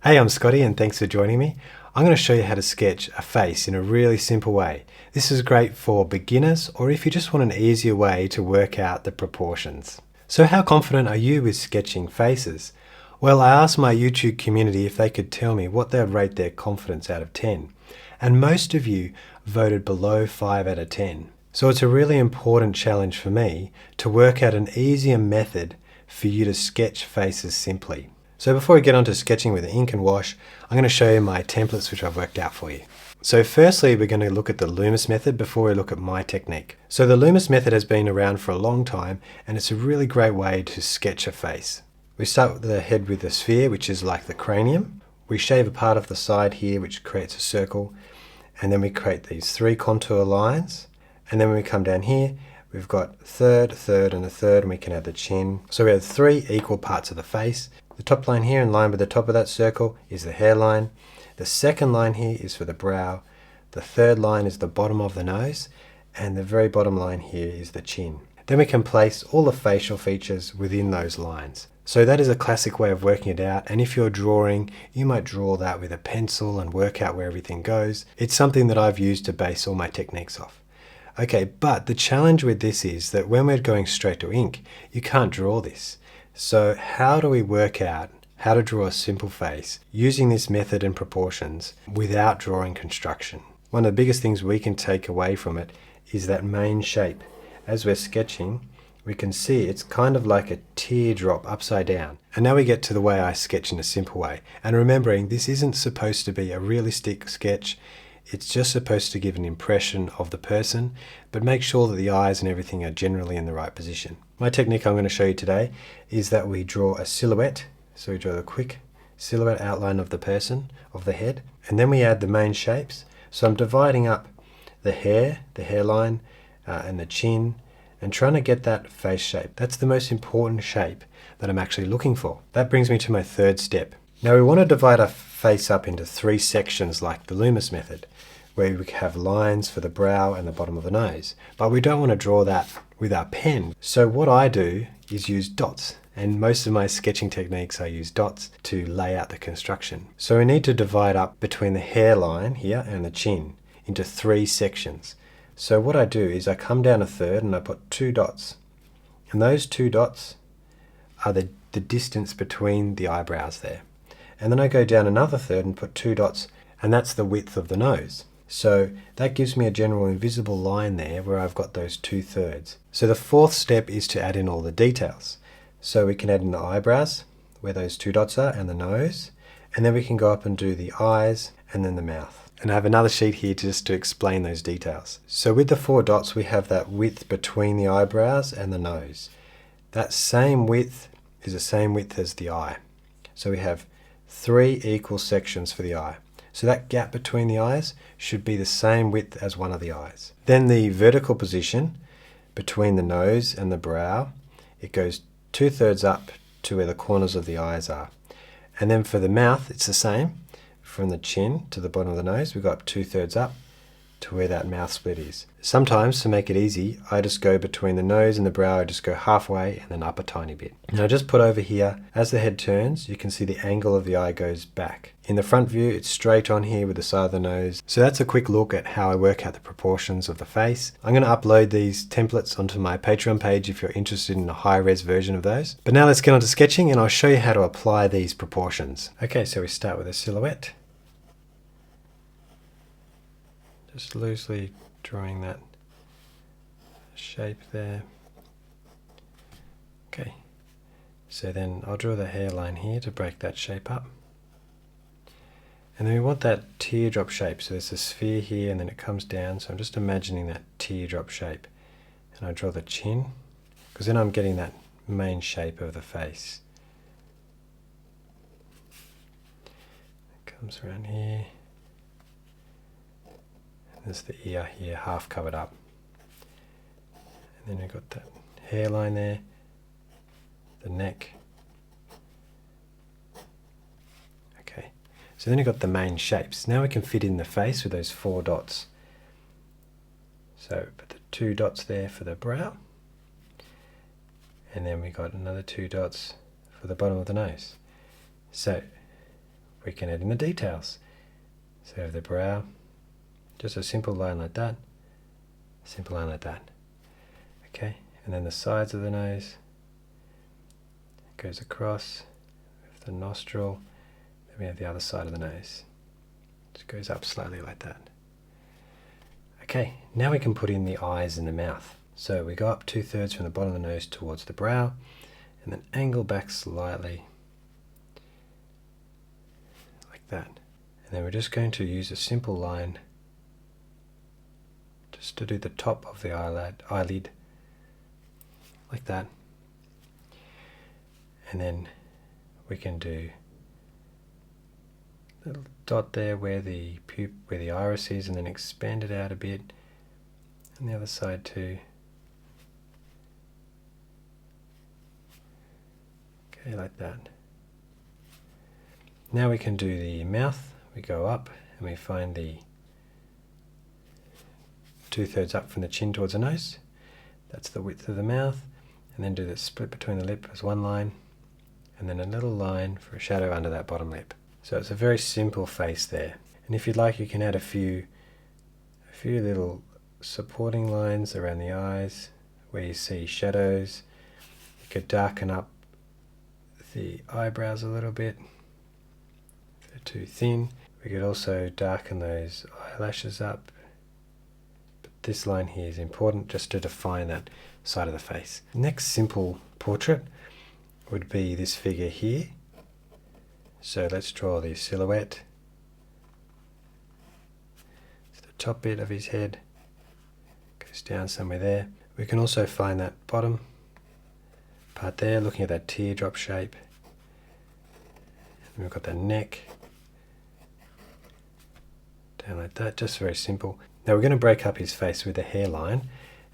Hey, I'm Scottie and thanks for joining me. I'm going to show you how to sketch a face in a really simple way. This is great for beginners or if you just want an easier way to work out the proportions. So how confident are you with sketching faces? Well, I asked my YouTube community if they could tell me what they would rate their confidence out of 10. And most of you voted below 5 out of 10. So it's a really important challenge for me to work out an easier method for you to sketch faces simply. So before we get on to sketching with ink and wash, I'm going to show you my templates which I've worked out for you. So firstly, we're going to look at the Loomis method before we look at my technique. So the Loomis method has been around for a long time and it's a really great way to sketch a face. We start with the head with the sphere, which is like the cranium. We shave a part of the side here which creates a circle, and then we create these 3 contour lines. And then when we come down here, we've got third, and a third, and we can add the chin. So we have 3 equal parts of the face. The top line here in line with the top of that circle is the hairline. The second line here is for the brow. The third line is the bottom of the nose. And the very bottom line here is the chin. Then we can place all the facial features within those lines. So that is a classic way of working it out. And if you're drawing, you might draw that with a pencil and work out where everything goes. It's something that I've used to base all my techniques off. Okay, but the challenge with this is that when we're going straight to ink, you can't draw this. So how do we work out how to draw a simple face using this method and proportions without drawing construction? One of the biggest things we can take away from it is that main shape. As we're sketching, we can see it's kind of like a teardrop upside down. And now we get to the way I sketch in a simple way. And remembering, this isn't supposed to be a realistic sketch. It's just supposed to give an impression of the person, but make sure that the eyes and everything are generally in the right position. My technique I'm going to show you today is that we draw a silhouette. So we draw a quick silhouette outline of the person, of the head, and then we add the main shapes. So I'm dividing up the hair, the hairline, and the chin, and trying to get that face shape. That's the most important shape that I'm actually looking for. That brings me to my third step. Now we want to divide our face up into 3 sections like the Loomis method, where we have lines for the brow and the bottom of the nose. But we don't want to draw that with our pen. So what I do is use dots. And most of my sketching techniques I use dots to lay out the construction. So we need to divide up between the hairline here and the chin into 3 sections. So what I do is I come down a third and I put 2 dots. And those 2 dots are the distance between the eyebrows there. And then I go down another third and put 2 dots, and that's the width of the nose. So that gives me a general invisible line there where I've got those 2/3. So the 4th step is to add in all the details. So we can add in the eyebrows, where those 2 dots are, and the nose, and then we can go up and do the eyes and then the mouth. And I have another sheet here just to explain those details. So with the 4 dots, we have that width between the eyebrows and the nose. That same width is the same width as the eye. So we have 3 equal sections for the eye. So that gap between the eyes should be the same width as one of the eyes. Then the vertical position between the nose and the brow, it goes 2/3 up to where the corners of the eyes are. And then for the mouth, it's the same. From the chin to the bottom of the nose, we've got 2/3 up to where that mouth split is. Sometimes, to make it easy, I just go between the nose and the brow, I just go halfway and then up a tiny bit. Now I just put over here, as the head turns, you can see the angle of the eye goes back. In the front view, it's straight on here with the side of the nose. So that's a quick look at how I work out the proportions of the face. I'm going to upload these templates onto my Patreon page if you're interested in a high-res version of those. But now let's get on to sketching and I'll show you how to apply these proportions. Okay, so we start with a silhouette. Just loosely drawing that shape there. Okay, so then I'll draw the hairline here to break that shape up. And then we want that teardrop shape. So there's a sphere here and then it comes down. So I'm just imagining that teardrop shape. And I draw the chin, because then I'm getting that main shape of the face. It comes around here. There's the ear here, half covered up. And then we've got that hairline there, the neck. Okay, so then you've got the main shapes. Now we can fit in the face with those 4 dots. So put the 2 dots there for the brow. And then we got another 2 dots for the bottom of the nose. So we can add in the details. So over the brow, just a simple line like that, simple line like that. Okay, and then the sides of the nose goes across with the nostril. Then we have the other side of the nose. Just goes up slightly like that. Okay, now we can put in the eyes and the mouth. So we go up 2/3 from the bottom of the nose towards the brow, and then angle back slightly, like that. And then we're just going to use a simple line just to do the top of the eyelid, like that. And then we can do a little dot there where the iris is, and then expand it out a bit, and the other side too. Okay, like that. Now we can do the mouth. We go up and we find the 2/3 up from the chin towards the nose. That's the width of the mouth. And then do the split between the lip as one line, and then a little line for a shadow under that bottom lip. So it's a very simple face there. And if you'd like, you can add a few little supporting lines around the eyes where you see shadows. You could darken up the eyebrows a little bit if they're too thin. We could also darken those eyelashes up. But this line here is important just to define that side of the face. Next simple portrait would be this figure here. So let's draw the silhouette. So the top bit of his head goes down somewhere there. We can also find that bottom part there, looking at that teardrop shape. And we've got the neck down like that, just very simple. Now we're going to break up his face with the hairline,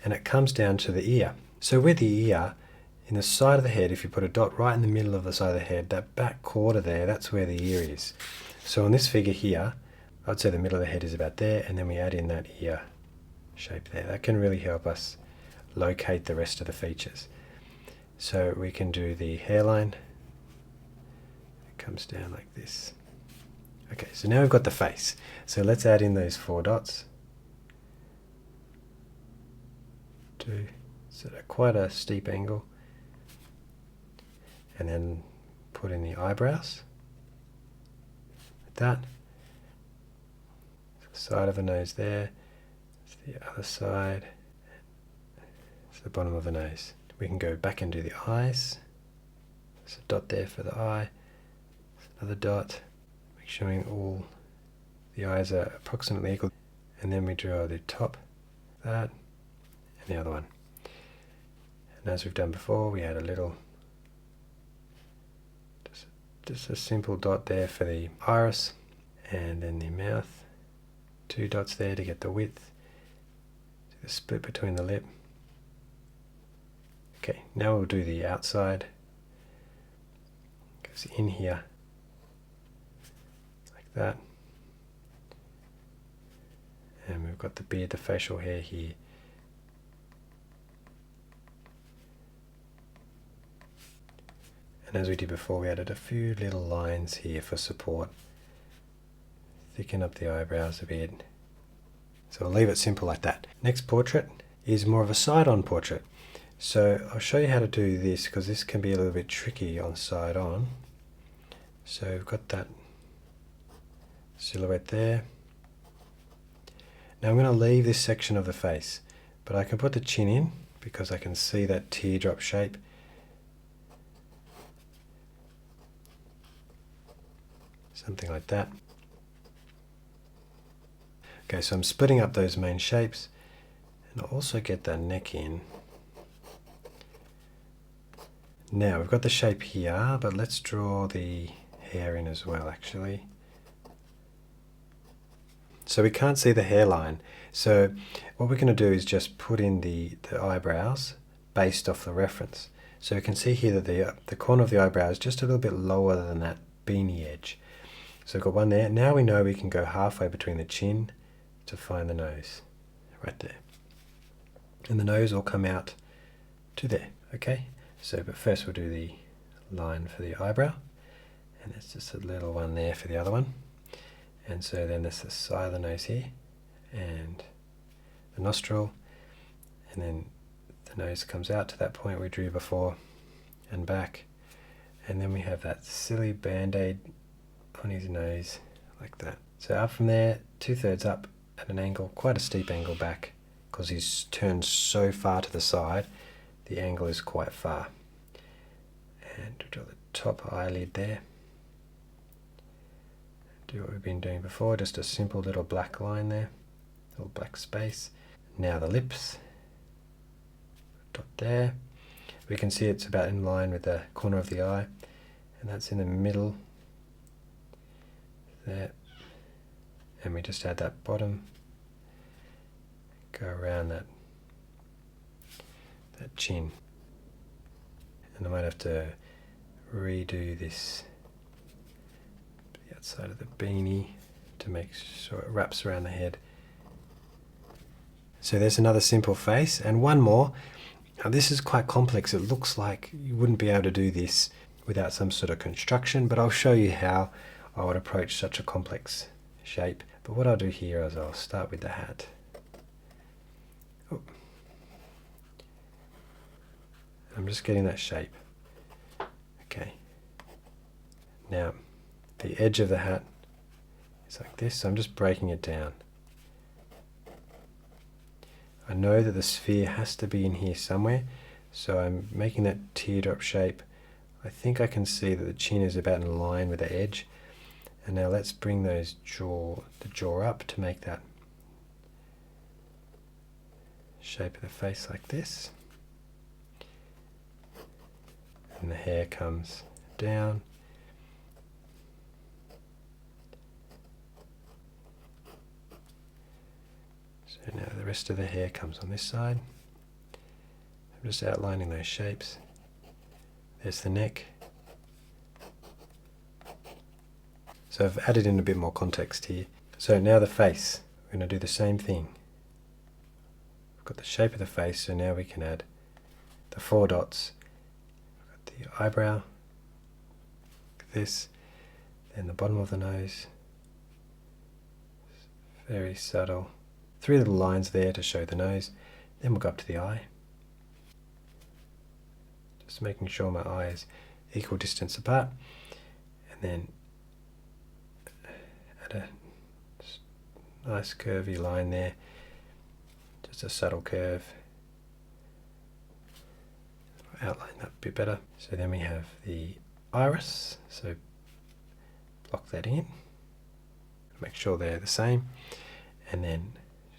and it comes down to the ear. So with the ear, in the side of the head, if you put a dot right in the middle of the side of the head, that back quarter there, that's where the ear is. So on this figure here, I'd say the middle of the head is about there, and then we add in that ear shape there. That can really help us locate the rest of the features. So we can do the hairline. It comes down like this. Okay, so now we've got the face. So let's add in those 4 dots. 2, so quite a steep angle. And then put in the eyebrows, like that. The side of the nose there, it's the other side, it's the bottom of the nose. We can go back and do the eyes. There's a dot there for the eye, there's another dot, make sure all the eyes are approximately equal. And then we draw the top, that, and the other one. And as we've done before, we add a little, just a simple dot there for the iris, and then the mouth, 2 dots there to get the width, do the split between the lip. Okay, now we'll do the outside. Goes in here, like that. And we've got the beard, the facial hair here. And as we did before, we added a few little lines here for support. Thicken up the eyebrows a bit. So we'll leave it simple like that. Next portrait is more of a side-on portrait. So I'll show you how to do this, because this can be a little bit tricky on side-on. So we've got that silhouette there. Now I'm going to leave this section of the face, but I can put the chin in because I can see that teardrop shape. Something like that. Okay, so I'm splitting up those main shapes, and I'll also get that neck in. Now we've got the shape here, but let's draw the hair in as well, actually. So we can't see the hairline. So what we're going to do is just put in the eyebrows based off the reference. So you can see here that the corner of the eyebrow is just a little bit lower than that beanie edge. So we've got one there. Now we know we can go halfway between the chin to find the nose, right there. And the nose will come out to there, okay? So, but first we'll do the line for the eyebrow, And there's just a little one there for the other one. And so then there's the side of the nose here, and the nostril, and then the nose comes out to that point we drew before, and back. And then we have that silly band-aid on his nose, like that. So up from there, 2/3 up at an angle, quite a steep angle back, because he's turned so far to the side, the angle is quite far. And we draw the top eyelid there. Do what we've been doing before, just a simple little black line there, little black space. Now the lips, dot there. We can see it's about in line with the corner of the eye, and that's in the middle there. And we just add that bottom, go around that chin. And I might have to redo this, the outside of the beanie, to make sure it wraps around the head. So there's another simple face, and one more. Now this is quite complex. It looks like you wouldn't be able to do this without some sort of construction, but I'll show you how I would approach such a complex shape. But what I'll do here is I'll start with the hat. Oh. I'm just getting that shape. Okay. Now the edge of the hat is like this, so I'm just breaking it down. I know that the sphere has to be in here somewhere, so I'm making that teardrop shape. I think I can see that the chin is about in line with the edge. And now let's bring the jaw up to make that shape of the face like this. And the hair comes down. So now the rest of the hair comes on this side. I'm just outlining those shapes. There's the neck. So I've added in a bit more context here. So now the face, we're going to do the same thing. We've got the shape of the face, so now we can add the 4 dots. We've got the eyebrow, like this, then the bottom of the nose, very subtle. 3 little lines there to show the nose. Then we'll go up to the eye. Just making sure my eye is equal distance apart. And then add a nice curvy line there. Just a subtle curve. Outline that a bit better. So then we have the iris. So block that in. Make sure they're the same. And then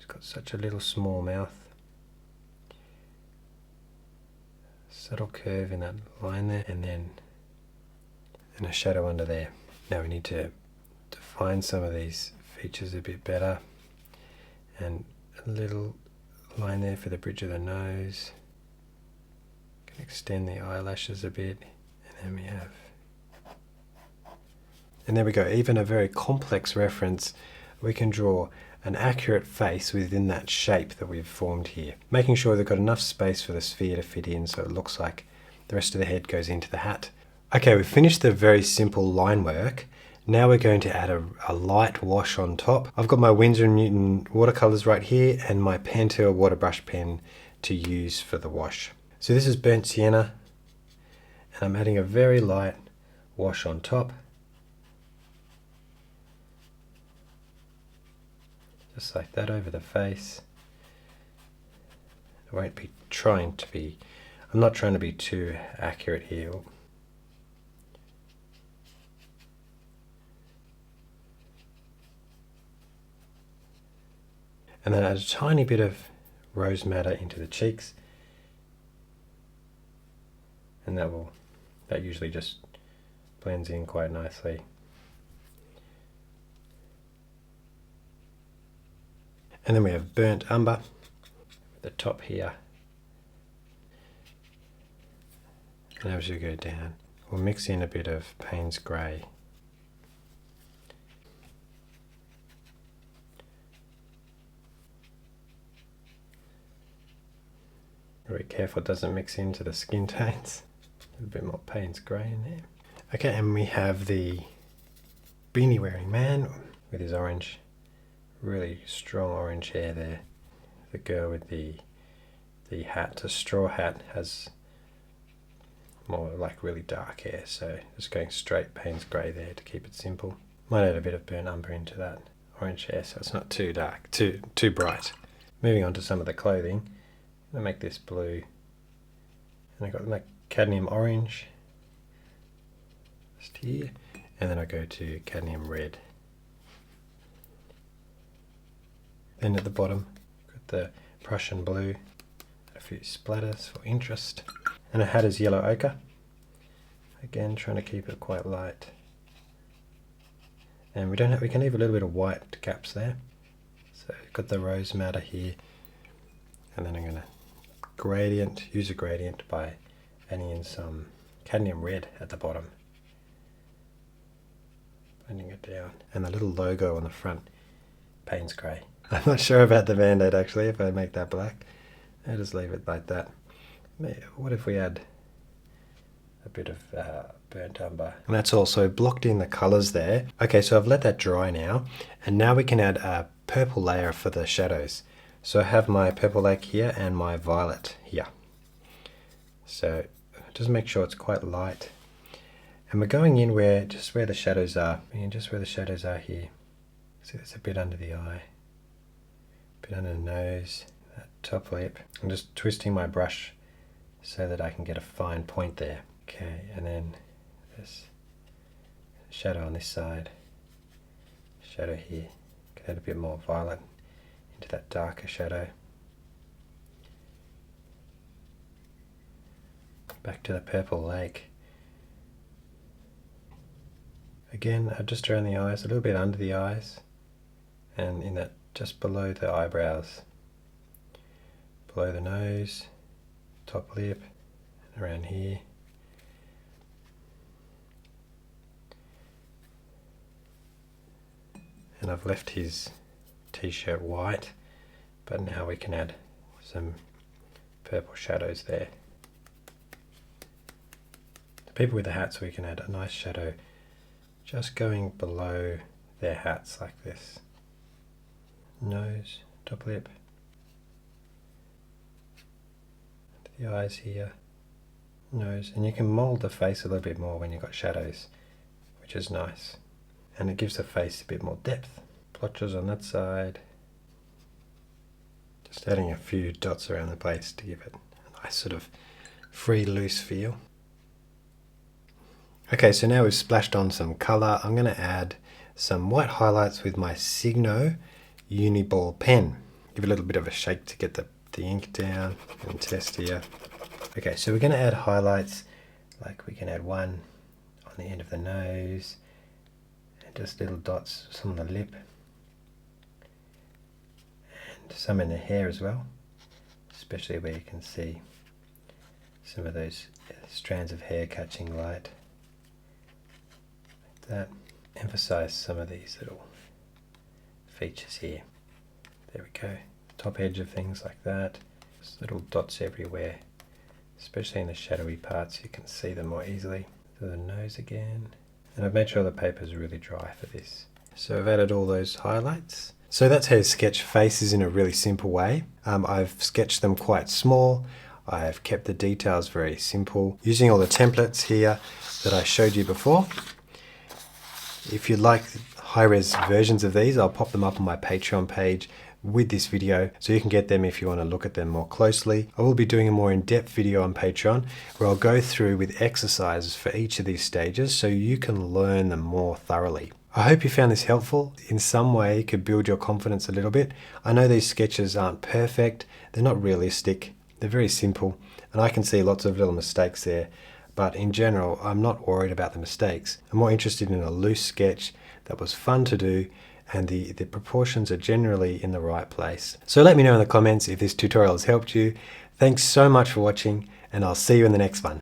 got such a little small mouth. Subtle curve in that line there, and then a shadow under there. Now we need to define some of these features a bit better, and a little line there for the bridge of the nose. Can extend the eyelashes a bit, and then we have, and there we go. Even a very complex reference, we can draw an accurate face within that shape that we've formed here, making sure they've got enough space for the sphere to fit in so it looks like the rest of the head goes into the hat. Okay, we've finished the very simple line work. Now we're going to add a light wash on top. I've got my Winsor & Newton watercolors right here and my Pentel water brush pen to use for the wash. So this is burnt sienna, and I'm adding a very light wash on top. Just like that over the face. I won't be trying to be, I'm not trying to be too accurate here. And then add a tiny bit of rose madder into the cheeks. And that usually just blends in quite nicely. And then we have burnt umber at the top here. And as you go down, we'll mix in a bit of Paynes grey. Very careful it doesn't mix into the skin tones. A bit more Paynes grey in there. Okay, and we have the beanie wearing man with his orange, really strong orange hair there. The girl with the hat, the straw hat, has more like really dark hair, so just going straight Paynes grey there to keep it simple. Might add a bit of burnt umber into that orange hair so it's not too dark, too bright. Moving on to some of the clothing, I'm going to make this blue, and I've got my cadmium orange just here, and then I go to cadmium red. Then at the bottom, got the Prussian blue, a few splatters for interest, and a hat is yellow ochre. Again, trying to keep it quite light. And we can leave a little bit of white gaps there. So we've got the rose madder here, and then I'm going to use a gradient by adding in some cadmium red at the bottom, blending it down, and the little logo on the front, Paynes grey. I'm not sure about the band-aid actually, if I make that black. I'll just leave it like that. What if we add a bit of burnt umber? And that's also blocked in the colours there. Okay, so I've let that dry now, and now we can add a purple layer for the shadows. So I have my purple lake here and my violet here. So just make sure it's quite light. And we're going in just where the shadows are. And just where the shadows are here. See, there's a bit under the eye, a bit under the nose, that top lip. I'm just twisting my brush so that I can get a fine point there. Okay, and then this shadow on this side, shadow here. Can add a bit more violet into that darker shadow. Back to the purple lake. Again, just around the eyes, a little bit under the eyes, and in that just below the eyebrows, below the nose, top lip, and around here. And I've left his t-shirt white, but now we can add some purple shadows there. The people with the hats, we can add a nice shadow just going below their hats like this. Nose, top lip, the eyes here, nose, and you can mould the face a little bit more when you've got shadows, which is nice. And it gives the face a bit more depth. Blotches on that side. Just adding a few dots around the place to give it a nice sort of free, loose feel. Okay, so now we've splashed on some colour. I'm going to add some white highlights with my Signo Uni-Ball pen. Give it a little bit of a shake to get the ink down and test here. Okay, so we're going to add highlights, like we can add one on the end of the nose, just little dots, some on the lip, and some in the hair as well, especially where you can see some of those strands of hair catching light. Like that. Emphasize some of these little features here. There we go. Top edge of things like that. Just little dots everywhere, especially in the shadowy parts. You can see them more easily. To the nose again. And I've made sure the paper is really dry for this. So I've added all those highlights. So that's how you sketch faces in a really simple way. I've sketched them quite small. I've kept the details very simple, using all the templates here that I showed you before. If you'd like high-res versions of these, I'll pop them up on my Patreon page with this video, so you can get them if you want to look at them more closely. I will be doing a more in-depth video on Patreon where I'll go through with exercises for each of these stages so you can learn them more thoroughly. I hope you found this helpful. In some way, it could build your confidence a little bit. I know these sketches aren't perfect, they're not realistic, they're very simple, and I can see lots of little mistakes there, but in general, I'm not worried about the mistakes. I'm more interested in a loose sketch that was fun to do, and the proportions are generally in the right place. So let me know in the comments if this tutorial has helped you. Thanks so much for watching, and I'll see you in the next one.